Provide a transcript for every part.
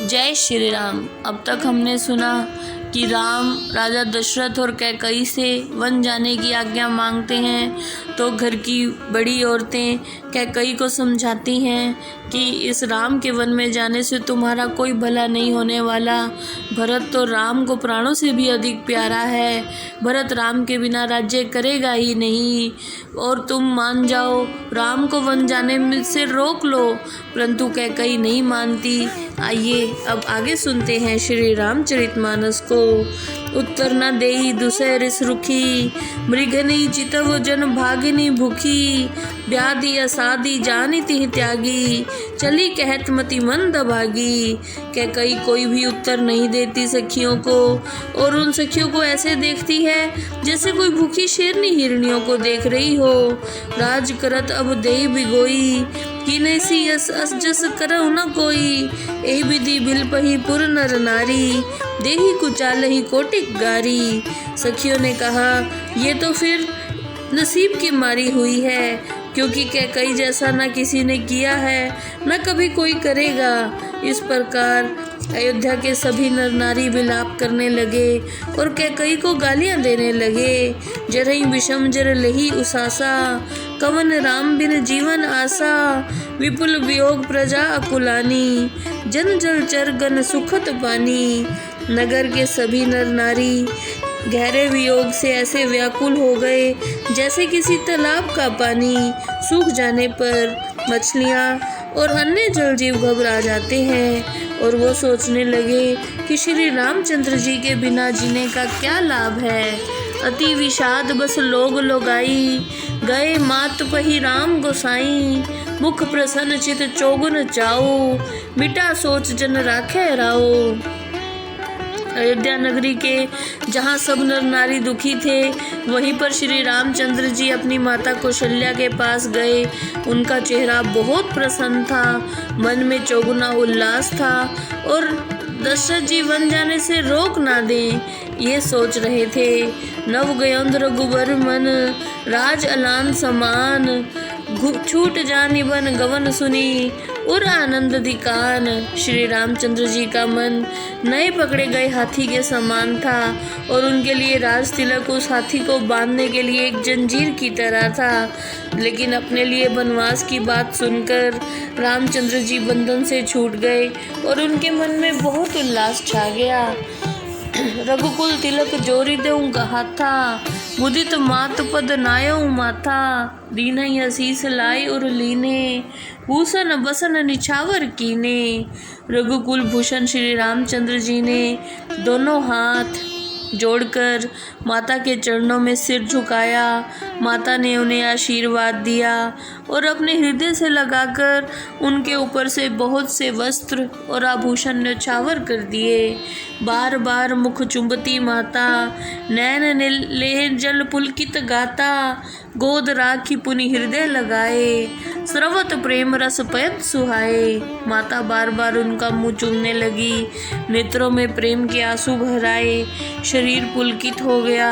जय श्री राम। अब तक हमने सुना कि राम राजा दशरथ और कैकई से वन जाने की आज्ञा मांगते हैं, तो घर की बड़ी औरतें कैकई को समझाती हैं कि इस राम के वन में जाने से तुम्हारा कोई भला नहीं होने वाला। भरत तो राम को प्राणों से भी अधिक प्यारा है। भरत राम के बिना राज्य करेगा ही नहीं, और तुम मान जाओ, राम को वन जाने में से रोक लो। परंतु कैकई नहीं मानती। आइए अब आगे सुनते हैं श्री रामचरितमानस को। उत्तर न देई दुसह रिस रुखी, मृगनी चितव जन भागिनी भूखी। व्याधि असादी जानी तिह त्यागी, चली कहत मति मंद भागी। कैकई कोई भी उत्तर नहीं देती सखियों को, और उन सखियों को ऐसे देखती है जैसे कोई भूखी शेरनी हिरनियों को देख रही हो। राज करत अब देई बिगोई, कि नैसी अस अस जस करहु न कोई। एहि विधि भिल पही पुर नर नारी, देही कुचालहि कोटिक गारी। सखियों ने कहा, ये तो फिर नसीब की मारी हुई है, क्योंकि कैकई जैसा न किसी ने किया है, न कभी कोई करेगा। इस प्रकार अयोध्या के सभी नर नारी विलाप करने लगे और कैकई को गालियां देने लगे। जरहि विषम जर लही उसासा, कवन राम बिन जीवन आसा। विपुल वियोग प्रजा अकुलानी, जन जल चर गन सुखत पानी। नगर के सभी नर नारी गहरे वियोग से ऐसे व्याकुल हो गए जैसे किसी तालाब का पानी सूख जाने पर मछलियाँ और अन्य जल जीव घबरा जाते हैं। और वो सोचने लगे कि श्री रामचंद्र जी के बिना जीने का क्या लाभ है। अति विषाद बस लोग लोगाई, गए मात पही राम गोसाई। मुख प्रसन्न चित चौगुन चाऊ, मिटा सोच जन राखे राओ। अयोध्या नगरी के जहाँ सब नर नारी दुखी थे, वहीं पर श्री रामचंद्र जी अपनी माता कौशल्या के पास गए। उनका चेहरा बहुत प्रसन्न था, मन में चौगुना उल्लास था, और दशरथ जी वन जाने से रोक ना दें, ये सोच रहे थे। नव गयोंध रघुबर मन, राज अलान समान। छूट जानि बन गवन सुनी, उर आनंद दिकान। श्री रामचंद्र जी का मन नए पकड़े गए हाथी के समान था, और उनके लिए राज तिलक उस हाथी को बांधने के लिए एक जंजीर की तरह था। लेकिन अपने लिए वनवास की बात सुनकर रामचंद्र जी बंधन से छूट गए और उनके मन में बहुत उल्लास छा गया। रघुकुल तिलक जोरी देऊँ कहा था, मुदित मात पद नायऊ माथा। दीनहि असीस लाई उर लीने, भूषण बसन निछावर कीने। रघुकुल भूषण श्री रामचंद्र जी ने दोनों हाथ जोड़कर माता के चरणों में सिर झुकाया। माता ने उन्हें आशीर्वाद दिया और अपने हृदय से लगाकर उनके ऊपर से बहुत से वस्त्र और आभूषण न्यौछावर कर दिए। बार बार मुख चुंबती माता, नैन लेह जल पुलकित गाता। गोद राखी पुनि हृदय लगाए, स्रवत प्रेम रस पयत सुहाए। माता बार बार उनका मुंह चूमने लगी, नेत्रों में प्रेम के आंसू भर आए, शरीर पुलकित हो गया।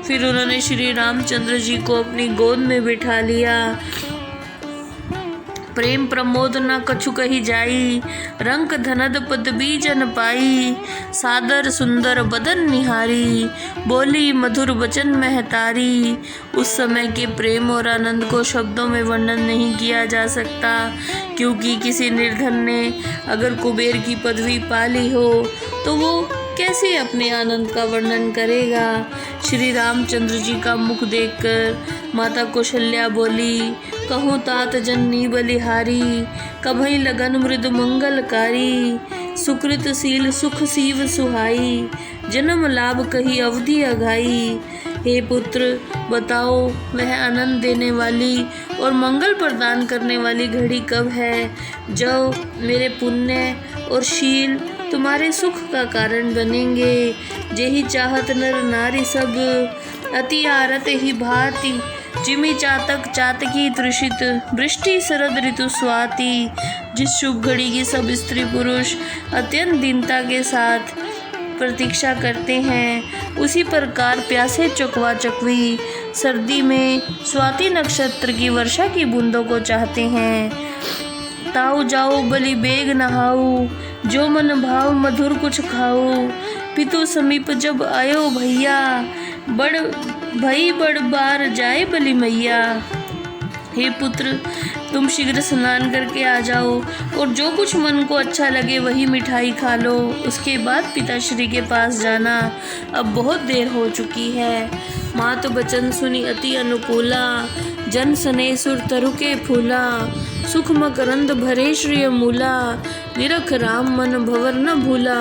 फिर उन्होंने श्री रामचंद्र जी को अपनी गोद में बिठा लिया। प्रेम प्रमोद न कछु कही जाई, रंक धनद पद बीजन पाई। सादर सुंदर बदन निहारी, बोली मधुर वचन महतारी। उस समय के प्रेम और आनंद को शब्दों में वर्णन नहीं किया जा सकता, क्योंकि किसी निर्धन ने अगर कुबेर की पदवी पा ली हो तो वो कैसे अपने आनंद का वर्णन करेगा। श्री रामचंद्र जी का मुख देखकर माता कौशल्या बोली, कहूँ तात जननी बलिहारी। कभई लगन मृद मंगलकारी, सुकृत शील सुख सीव सुहाई। जन्म लाभ कही अवधि अघाई। हे पुत्र, बताओ वह आनंद देने वाली और मंगल प्रदान करने वाली घड़ी कब है, जब मेरे पुण्य और शील तुम्हारे सुख का कारण बनेंगे। जेहि चाहत नर नारी सब, अति आरत ही भांति। जिमि चातक चातकी तृषित, वृष्टि शरद ऋतु स्वाति। जिस शुभ घड़ी की सब स्त्री पुरुष अत्यंत दीनता के साथ प्रतीक्षा करते हैं, उसी प्रकार प्यासे चकवा चकवी सर्दी में स्वाति नक्षत्र की वर्षा की बूंदों को चाहते हैं। ताऊ जाओ बलि बेग नहाऊ, जो मन भाव मधुर कुछ खाओ। पितु समीप जब आयो भैया, बड़ भई बड़ बार जाए बलि मैया। हे पुत्र, तुम शीघ्र स्नान करके आ जाओ और जो कुछ मन को अच्छा लगे वही मिठाई खा लो। उसके बाद पिताश्री के पास जाना, अब बहुत देर हो चुकी है। मात बचन सुनी अति अनुकूला, जन सने सुर तरु के फूला। सुख मकरंद भरे श्री मूला, निरख राम मन भवर न भूला।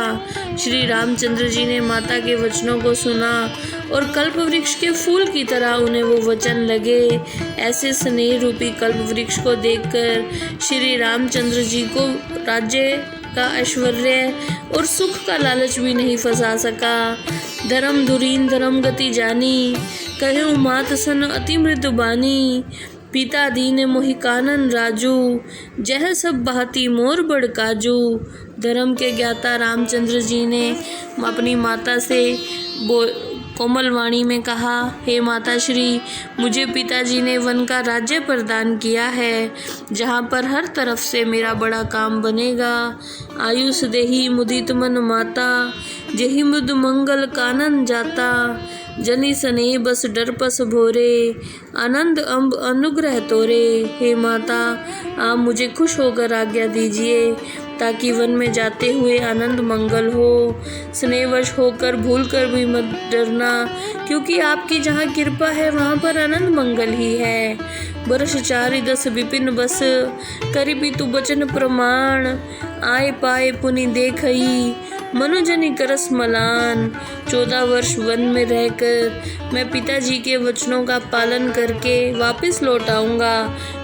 श्री रामचंद्र जी ने माता के वचनों को सुना और कल्प वृक्ष के फूल की तरह उन्हें वो वचन लगे। ऐसे स्नेह रूपी कल्प वृक्ष को देखकर श्री रामचंद्र जी को राज्य का ऐश्वर्य और सुख का लालच भी नहीं फंसा सका। धर्म धुरीन धर्म गति जानी, कहूँ मात सन अति मृदु बानी। पिता दीन मोहि कानन राजू, जह सब बहती मोर बड़ काजू। धर्म के ज्ञाता रामचंद्र जी ने अपनी माता से कोमल वाणी में कहा, हे माता श्री, मुझे पिताजी ने वन का राज्य प्रदान किया है, जहाँ पर हर तरफ से मेरा बड़ा काम बनेगा। आयुष देही मुदित मन माता, जेहि मुद मंगल कानन जाता। जनी सने बस डर पस भोरे, आनंद अम्ब अनुग्रह तोरे। हे माता, आप मुझे खुश होकर आज्ञा दीजिए, ताकि वन में जाते हुए आनंद मंगल हो। स्नेहवश होकर भूल कर भी मत डरना, क्योंकि आपकी जहाँ कृपा है वहाँ पर आनंद मंगल ही है। वर्ष 4 विपिन बस, करि पितु बचन प्रमाण। आए पाए पुनि देखई, मनुजनि करस मलान। 14 वर्ष वन में रहकर मैं पिताजी के वचनों का पालन करके वापस लौट आऊँगा,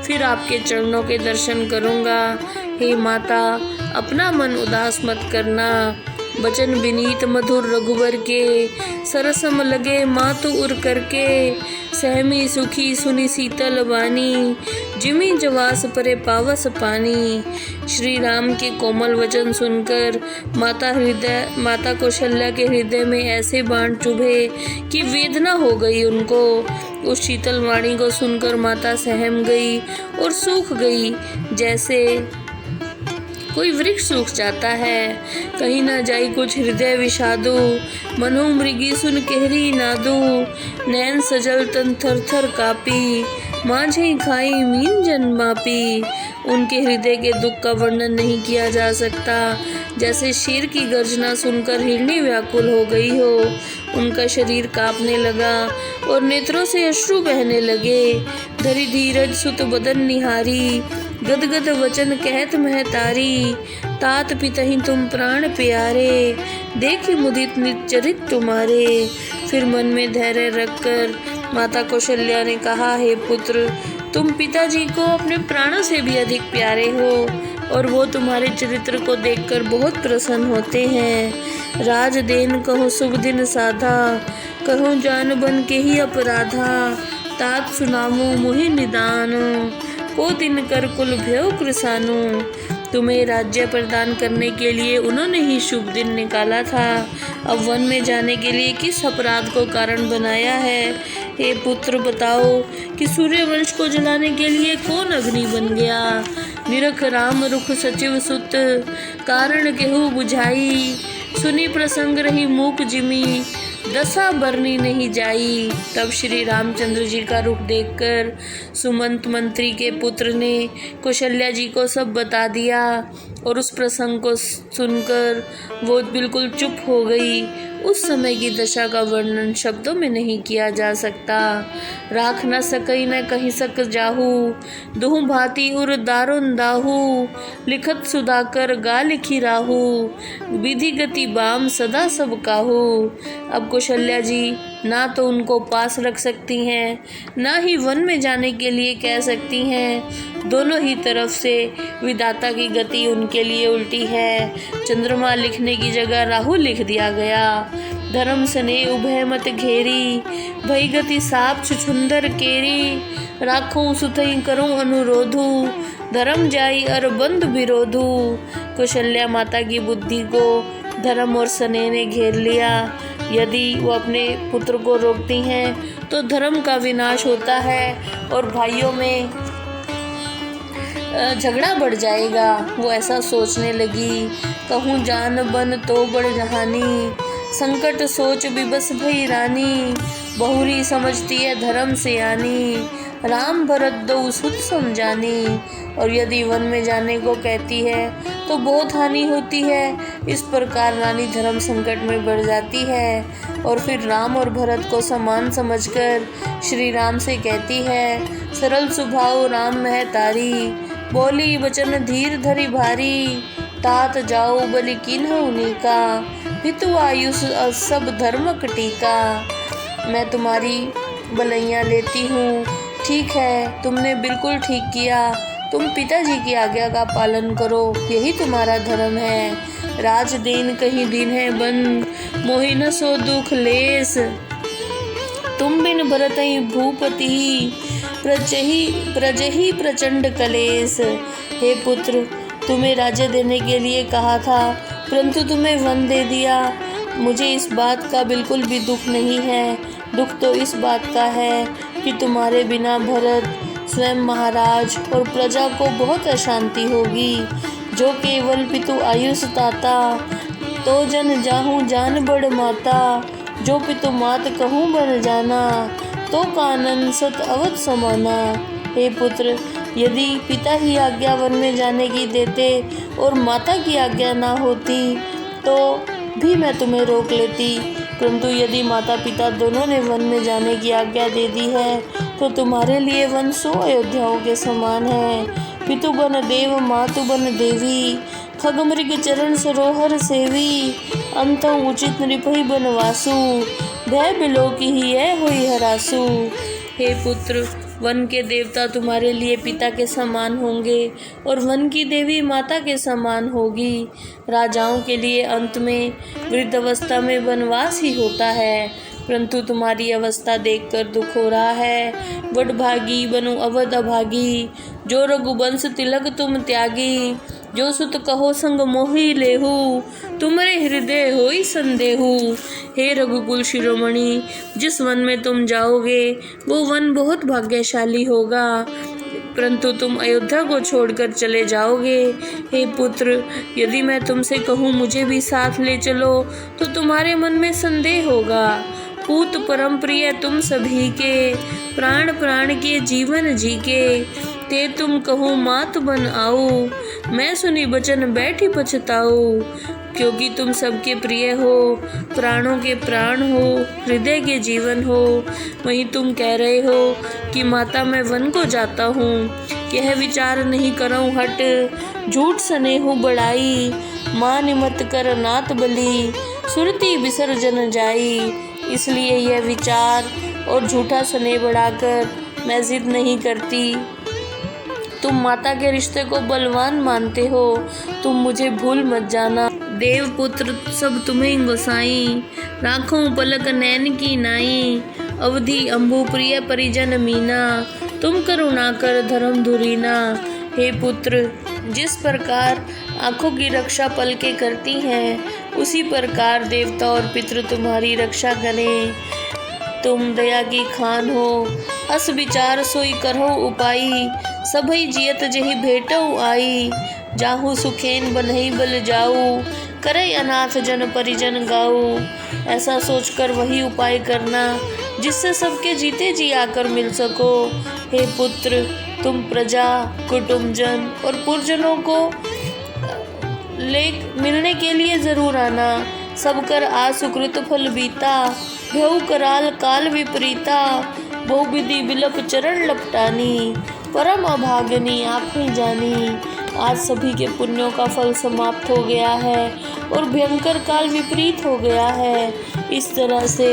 फिर आपके चरणों के दर्शन करूँगा। हे माता, अपना मन उदास मत करना। बचन विनीत मधुर रघुवर के, सरसम लगे मातु उर करके। सहमी सुखी सुनी शीतल वाणी, जिमी जवास परे पावस पानी। श्री राम के कोमल वचन सुनकर माता कौशल्या के हृदय में ऐसे बाण चुभे कि वेदना हो गई उनको। उस शीतल वाणी को सुनकर माता सहम गई और सूख गई, जैसे कोई वृक्ष सूख जाता है। कहीं न जाई कुछ हृदय विषादु, मनो मृगी सुन केहरी नादू। नैन सजल तन थर थर कापी, माझे खाई मीन जन मापी। उनके हृदय के दुख का वर्णन नहीं किया जा सकता। जैसे शेर की गर्जना सुनकर हिरनी व्याकुल हो गई हो। उनका शरीर कांपने लगा और नेत्रों से अश्रु बहने लगे। धरि धीरज सुत बदन निहारी, गदगद वचन कहत महतारी। तात पितहि तुम प्राण प्यारे, देखि मुदित नित चरित तुम्हारे। फिर मन में धैर्य रखकर माता कौशल्या ने कहा, हे पुत्र, तुम पिताजी को अपने प्राणों से भी अधिक प्यारे हो और वो तुम्हारे चरित्र को देखकर बहुत प्रसन्न होते हैं। राज देन कहो शुभ दिन साधा, कहो जान बन के ही अपराधा। तात सुनामो मोहि निदान, को दिन कर कुल भ्यो कृसानु। तुम्हें राज्य प्रदान करने के लिए उन्होंने ही शुभ दिन निकाला था। अब वन में जाने के लिए किस अपराध को कारण बनाया है? हे पुत्र, बताओ कि सूर्यवंश को जलाने के लिए कौन अग्नि बन गया? निरख राम रुख सचिव सुत, कारण केहू बुझाई। सुनी प्रसंग रही मूक जिमी, दशा बरनी नहीं जाई। तब श्री रामचंद्र जी का रूप देखकर सुमंत मंत्री के पुत्र ने कौशल्या जी को सब बता दिया और उस प्रसंग को सुनकर वो बिल्कुल चुप हो गई। उस समय की दशा का वर्णन शब्दों में नहीं किया जा सकता। राख न सकई न कहीं सक जाहू, दुहु भांति उर दारुन दाहू। लिखत सुधाकर गा लिखी राहू, विधि गति बाम सदा सब काहू। अब कौशल्या जी ना तो उनको पास रख सकती हैं, ना ही वन में जाने के लिए कह सकती हैं। दोनों ही तरफ से विधाता की गति उनके लिए उल्टी है। चंद्रमा लिखने की जगह राहु लिख दिया गया। धर्म सने उभय मत घेरी, भई गति साप छुछुंदर केरी। राखूं सुतई करूं अनुरोधु, धर्म जाई अर बंध विरोधु। कौशल्या माता की बुद्धि को धर्म और स्नेह ने घेर लिया। यदि वो अपने पुत्र को रोकती हैं तो धर्म का विनाश होता है और भाइयों में झगड़ा बढ़ जाएगा। वो ऐसा सोचने लगी। कहूँ जान बन तो बड़ जहानी, संकट सोच विबस भई रानी, बहुरी समझती है धर्म से आनी, राम भरत दो सुत समझानी। और यदि वन में जाने को कहती है तो बहुत हानि होती है। इस प्रकार रानी धर्म संकट में बढ़ जाती है और फिर राम और भरत को समान समझकर श्री राम से कहती है, सरल स्वभाव राम मह तारी, बोली वचन धीर धरी भारी, तात जाओ बलि किन्हु उनीका, हितु आयुष सब धर्म टीका। मैं तुम्हारी बलैया लेती हूँ। ठीक है, तुमने बिल्कुल ठीक किया। तुम पिताजी की आज्ञा का पालन करो, यही तुम्हारा धर्म है। राज देन कहीं दिन है बंद, मोहि न सो दुख लेस, तुम बिन भरतहि भूपति, प्रजहि प्रचंड कलेस। हे पुत्र, तुम्हें राज्य देने के लिए कहा था, परंतु तुम्हें वन दे दिया। मुझे इस बात का बिल्कुल भी दुख नहीं है। दुख तो इस बात का है कि तुम्हारे बिना भरत, स्वयं महाराज और प्रजा को बहुत अशांति होगी। जो केवल पितु आयुष ताता, तो जन जाहूँ जान बड़ माता, जो पितु मात कहूँ बन जाना, तो कानन सत अवध समाना। हे पुत्र, यदि पिता ही आज्ञा वन में जाने की देते और माता की आज्ञा ना होती तो भी मैं तुम्हें रोक लेती, परंतु यदि माता पिता दोनों ने वन में जाने की आज्ञा दे दी है तो तुम्हारे लिए वन 100 अयोध्याओं के समान है। पितु बन देव मातु बन देवी, खगमृग चरण सरोहर सेवी, अंत उचित नृपहि बनवासु, भय बिलो की ही है होई हरासु। हे पुत्र, वन के देवता तुम्हारे लिए पिता के समान होंगे और वन की देवी माता के समान होगी। राजाओं के लिए अंत में वृद्धावस्था में वनवास ही होता है, परंतु तुम्हारी अवस्था देखकर दुख हो रहा है। वडभागी बनु अवध अभागी, जो रघुवंश तिलक तुम त्यागी, जो सुत कहो संग मोहि लेहु, तुम्हारे हृदय होई संदेहु। हे रघुकुल शिरोमणि, जिस वन में तुम जाओगे वो वन बहुत भाग्यशाली होगा, परंतु तुम अयोध्या को छोड़कर चले जाओगे। हे पुत्र, यदि मैं तुमसे कहूँ मुझे भी साथ ले चलो तो तुम्हारे मन में संदेह होगा। पूत परम प्रिय तुम सभी के, प्राण प्राण के जीवन जी के, ते तुम कहो मात बन आओ, मैं सुनी बचन बैठी पछताओ। क्योंकि तुम सबके प्रिय हो, प्राणों के प्राण हो, हृदय के जीवन हो, वहीं तुम कह रहे हो कि माता मैं वन को जाता हूँ। यह विचार नहीं करऊँ हट, झूठ सने हूँ बड़ाई, मान मत कर नात बलि, सुरती विसर्जन जाई। इसलिए यह विचार और झूठा सने बढ़ाकर मैं जिद नहीं करती। तुम माता के रिश्ते को बलवान मानते हो, तुम मुझे भूल मत जाना। देवपुत्र सब तुम्हें गोसाई, राखों पलक नैन की नाई, अवधि अम्बु प्रिय परिजन मीना, तुम करुणा कर धर्म धुरीना। हे पुत्र, जिस प्रकार आँखों की रक्षा पलकें करती हैं, उसी प्रकार देवता और पितृ तुम्हारी रक्षा करें। तुम दया की खान हो, अस विचार सोई करहो उपाई, सबई जियत जही भेटऊ आई, जाहू सुखेन बनहि बल जाऊ, करे अनाथ जन परिजन गाऊ। ऐसा सोचकर वही उपाय करना जिससे सबके जीते जी आकर मिल सको। हे पुत्र, तुम प्रजा, कुटुंबजन और पुरजनों को मिलने के लिए जरूर आना। सब कर आसुकृत फल बीता, भयउ कराल काल विपरीता, बहुविधि विलप चरण लपटानी, परम अभागनी आप ही जानी। आज सभी के पुण्यों का फल समाप्त हो गया है और भयंकर काल विपरीत हो गया है। इस तरह से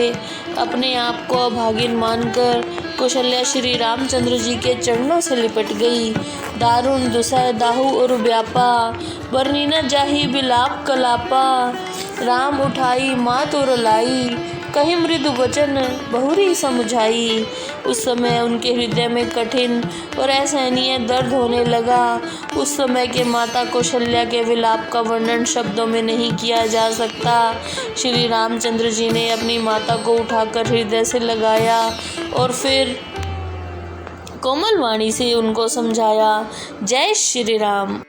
अपने आप को अभागिन मानकर कौशल्या श्री रामचंद्र जी के चरणों से लिपट गई। दारुण दुसह दाहु और व्यापा, वर्णी न जाही बिलाप कलापा, राम उठाई मात और लाई, कहीं मृदु वचन बहुरी समझाई। उस समय उनके हृदय में कठिन और असहनीय दर्द होने लगा। उस समय के माता कौशल्या के विलाप का वर्णन शब्दों में नहीं किया जा सकता। श्री रामचंद्र जी ने अपनी माता को उठाकर हृदय से लगाया और फिर कोमल वाणी से उनको समझाया। जय श्री राम।